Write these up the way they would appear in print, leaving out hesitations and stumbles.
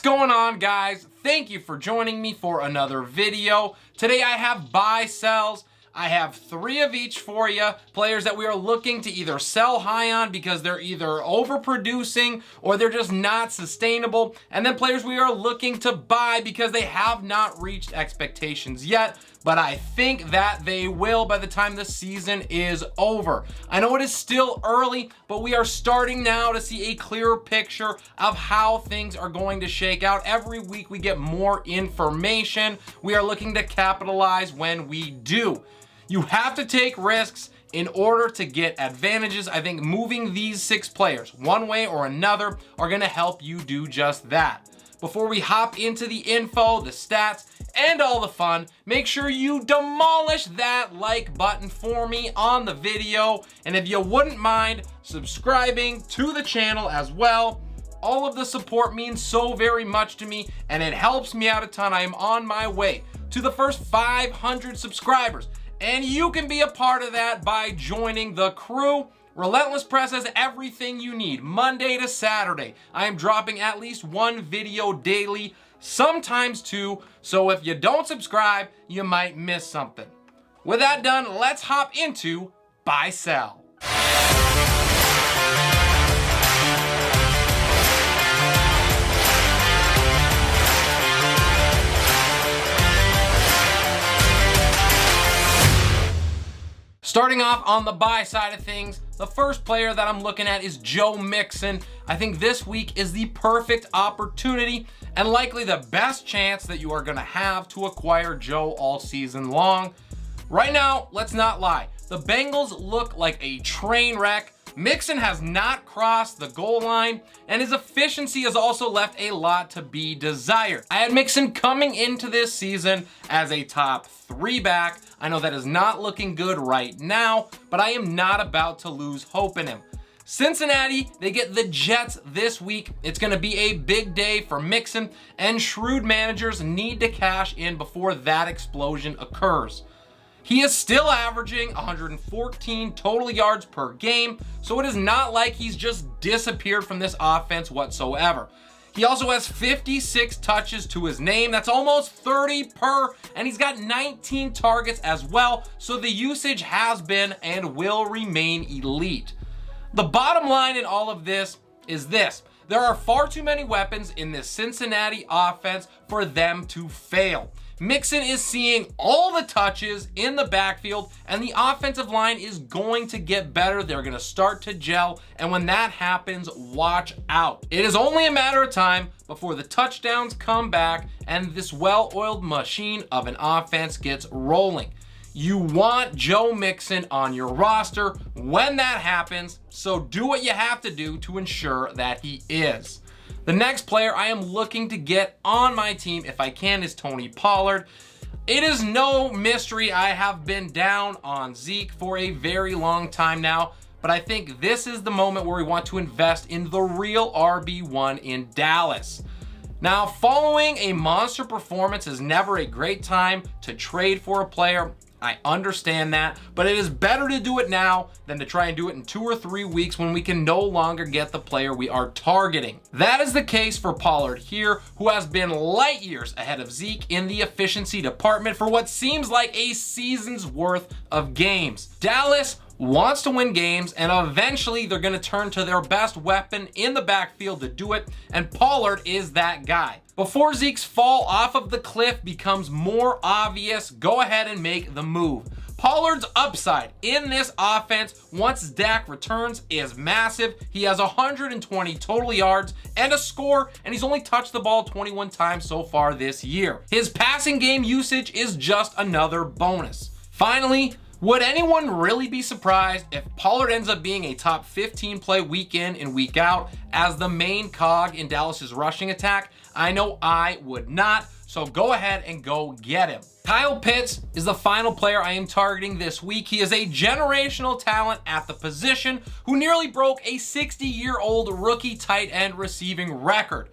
going on, guys? Thank you for joining me for another video. Today I have buy sells. I have 3 of each for you. Players that we are looking to either sell high on because they're either overproducing or they're just not sustainable. And then players we are looking to buy because they have not reached expectations yet, but I think that they will by the time the season is over. I know it is still early, but we are starting now to see a clearer picture of how things are going to shake out. Every week we get more information. We are looking to capitalize when we do. You have to take risks in order to get advantages. I think moving these 6 players one way or another are going to help you do just that. Before we hop into the info, the stats, and all the fun, make sure you demolish that like button for me on the video. And if you wouldn't mind subscribing to the channel as well. All of the support means so very much to me and it helps me out a ton. I am on my way to the first 500 subscribers. And you can be a part of that by joining the crew. Relentless Press has everything you need, Monday to Saturday. I am dropping at least 1 video daily, sometimes 2, so if you don't subscribe, you might miss something. With that done, let's hop into buy sell. Starting off on the buy side of things, the first player that I'm looking at is Joe Mixon. I think this week is the perfect opportunity and likely the best chance that you are going to have to acquire Joe all season long. Right now, let's not lie. The Bengals look like a train wreck. Mixon has not crossed the goal line, and his efficiency has also left a lot to be desired. I had Mixon coming into this season as a top 3 back. I know that is not looking good right now, but I am not about to lose hope in him. Cincinnati, they get the Jets this week. It's going to be a big day for Mixon, and shrewd managers need to cash in before that explosion occurs. He is still averaging 114 total yards per game, so it is not like he's just disappeared from this offense whatsoever. He also has 56 touches to his name. That's almost 30 per, and he's got 19 targets as well, so the usage has been and will remain elite. The bottom line in all of this is this. There are far too many weapons in this Cincinnati offense for them to fail. Mixon is seeing all the touches in the backfield, and the offensive line is going to get better. They're going to start to gel, and when that happens, watch out. It is only a matter of time before the touchdowns come back and this well-oiled machine of an offense gets rolling. You want Joe Mixon on your roster when that happens, so do what you have to do to ensure that he is. The next player I am looking to get on my team, if I can, is Tony Pollard. It is no mystery I have been down on Zeke for a very long time now, but I think this is the moment where we want to invest in the real RB1 in Dallas. Now, following a monster performance is never a great time to trade for a player. I understand that, but it is better to do it now than to try and do it in 2 or 3 weeks when we can no longer get the player we are targeting. That is the case for Pollard here, who has been light years ahead of Zeke in the efficiency department for what seems like a season's worth of games. Dallas wants to win games, and eventually they're going to turn to their best weapon in the backfield to do it, and Pollard is that guy. Before Zeke's fall off of the cliff becomes more obvious, go ahead and make the move. Pollard's upside in this offense once Dak returns is massive. He has 120 total yards and a score, and he's only touched the ball 21 times so far this year. His passing game usage is just another bonus. Finally, would anyone really be surprised if Pollard ends up being a top 15 play week in and week out as the main cog in Dallas's rushing attack? I know I would not, so go ahead and go get him. Kyle Pitts is the final player I am targeting this week. He is a generational talent at the position who nearly broke a 60-year-old rookie tight end receiving record.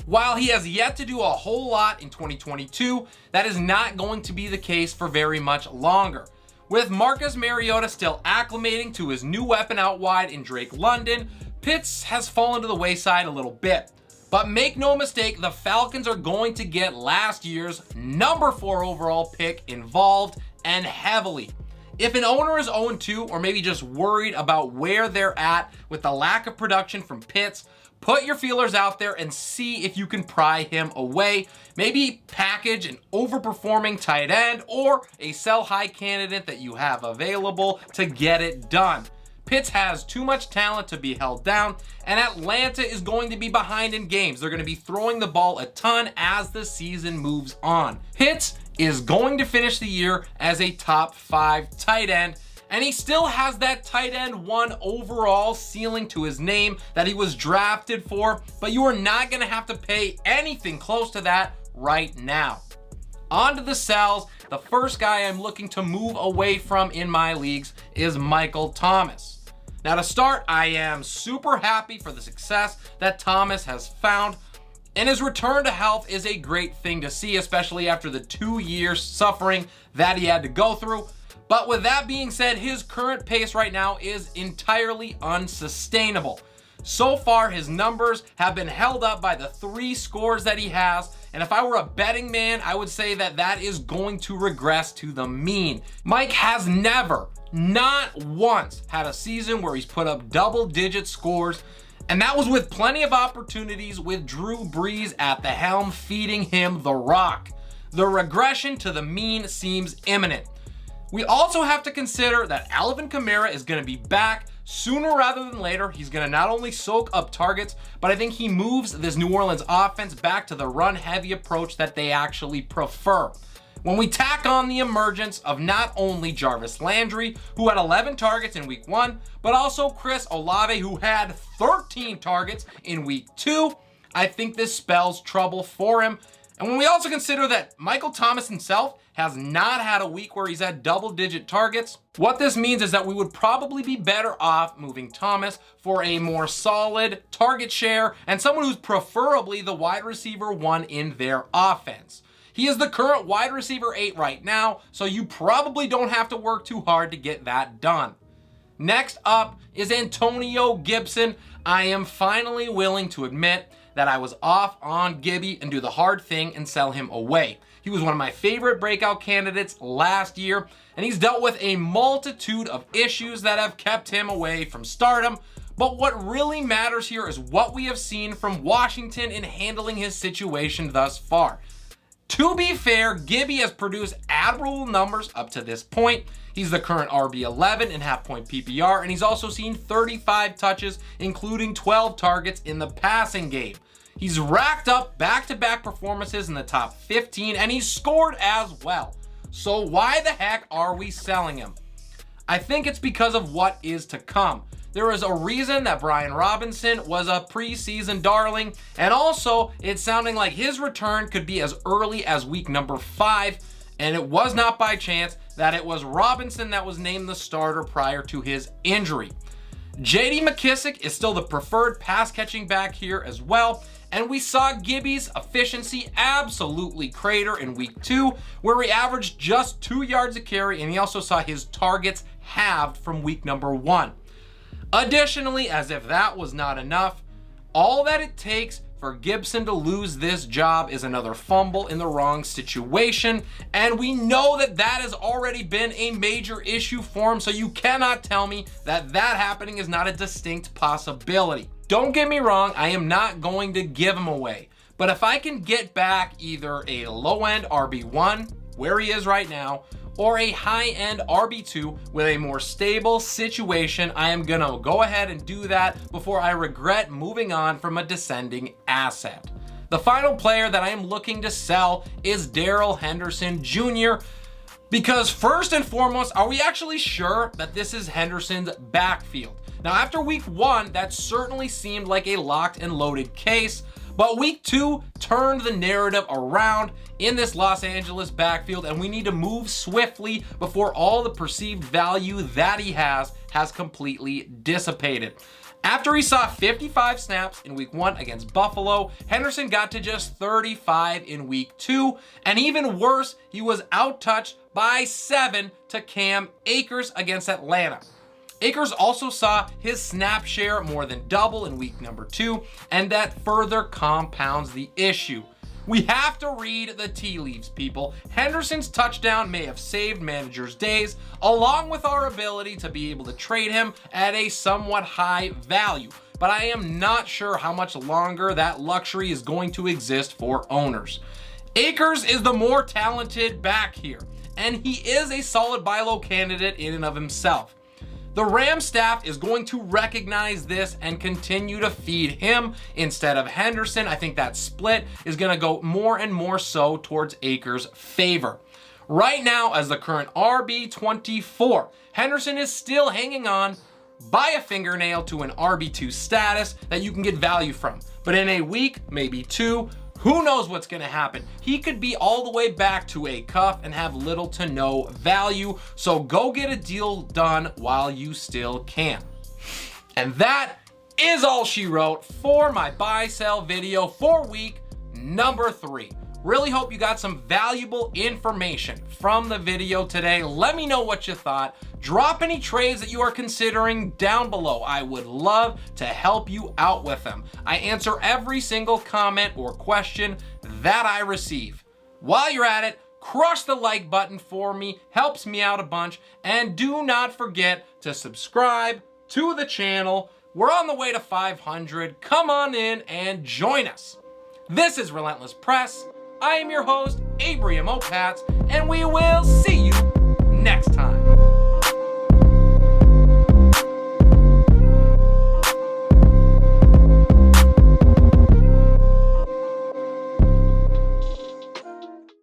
While he has yet to do a whole lot in 2022, that is not going to be the case for very much longer. With Marcus Mariota still acclimating to his new weapon out wide in Drake London, Pitts has fallen to the wayside a little bit. But make no mistake, the Falcons are going to get last year's number 4 overall pick involved, and heavily. If an owner is 0-2 or maybe just worried about where they're at with the lack of production from Pitts, put your feelers out there and see if you can pry him away. Maybe package an overperforming tight end or a sell high candidate that you have available to get it done. Pitts has too much talent to be held down, and Atlanta is going to be behind in games. They're going to be throwing the ball a ton as the season moves on. Pitts is going to finish the year as a top 5 tight end, and he still has that tight end 1 overall ceiling to his name that he was drafted for, but you are not going to have to pay anything close to that right now. On to the sells. The first guy I'm looking to move away from in my leagues is Michael Thomas. Now to start, I am super happy for the success that Thomas has found, and his return to health is a great thing to see, especially after the 2 years suffering that he had to go through. But with that being said, his current pace right now is entirely unsustainable. So far, his numbers have been held up by the 3 scores that he has, and if I were a betting man, I would say that that is going to regress to the mean. Mike has never, not once, had a season where he's put up double-digit scores, and that was with plenty of opportunities with Drew Brees at the helm feeding him the rock. The regression to the mean seems imminent. We also have to consider that Alvin Kamara is going to be back sooner rather than later. He's going to not only soak up targets, but I think he moves this New Orleans offense back to the run-heavy approach that they actually prefer. When we tack on the emergence of not only Jarvis Landry, who had 11 targets in week 1, but also Chris Olave, who had 13 targets in week 2, I think this spells trouble for him. And when we also consider that Michael Thomas himself has not had a week where he's had double-digit targets, what this means is that we would probably be better off moving Thomas for a more solid target share and someone who's preferably the wide receiver 1 in their offense. He is the current wide receiver 8 right now, so you probably don't have to work too hard to get that done. Next up is Antonio Gibson. I am finally willing to admit that I was off on Gibby and do the hard thing and sell him away. He was one of my favorite breakout candidates last year, and he's dealt with a multitude of issues that have kept him away from stardom. But what really matters here is what we have seen from Washington in handling his situation thus far. To be fair, Gibby has produced admirable numbers up to this point. He's the current RB11 in half-point PPR, and he's also seen 35 touches, including 12 targets in the passing game. He's racked up back-to-back performances in the top 15, and he's scored as well. So why the heck are we selling him? I think it's because of what is to come. There is a reason that Brian Robinson was a preseason darling, and also it's sounding like his return could be as early as week number 5, and it was not by chance that it was Robinson that was named the starter prior to his injury. J.D. McKissic is still the preferred pass-catching back here as well, and we saw Gibby's efficiency absolutely crater in week 2, where he averaged just 2 yards a carry, and he also saw his targets halved from week number 1. Additionally, as if that was not enough, all that it takes for Gibson to lose this job is another fumble in the wrong situation, and we know that that has already been a major issue for him, so you cannot tell me that that happening is not a distinct possibility. Don't get me wrong, I am not going to give him away, but if I can get back either a low-end RB1, where he is right now, or a high-end RB2 with a more stable situation, I am gonna go ahead and do that before I regret moving on from a descending asset. The final player that I am looking to sell is Daryl Henderson Jr. Because first and foremost, are we actually sure that this is Henderson's backfield? Now, after week 1, that certainly seemed like a locked and loaded case, but week 2 turned the narrative around in this Los Angeles backfield, and we need to move swiftly before all the perceived value that he has completely dissipated. After he saw 55 snaps in week 1 against Buffalo, Henderson got to just 35 in week 2, and even worse, he was outtouched by 7 to Cam Akers against Atlanta. Akers also saw his snap share more than double in week number 2, and that further compounds the issue. We have to read the tea leaves, people. Henderson's touchdown may have saved managers' days, along with our ability to be able to trade him at a somewhat high value. But I am not sure how much longer that luxury is going to exist for owners. Akers is the more talented back here, and he is a solid buy low candidate in and of himself. The Rams staff is going to recognize this and continue to feed him instead of Henderson. I think that split is going to go more and more so towards Akers' favor. Right now, as the current RB24, Henderson is still hanging on by a fingernail to an RB2 status that you can get value from. But in a week, maybe 2, who knows what's going to happen? He could be all the way back to a cuff and have little to no value. So go get a deal done while you still can. And that is all she wrote for my buy sell video for week number 3. Really hope you got some valuable information from the video today. Let me know what you thought. Drop any trades that you are considering down below. I would love to help you out with them. I answer every single comment or question that I receive. While you're at it, crush the like button for me, helps me out a bunch, and do not forget to subscribe to the channel. We're on the way to 500. Come on in and join us. This is Relentless Press. I am your host, Abraham Opatz, and we will see you next time.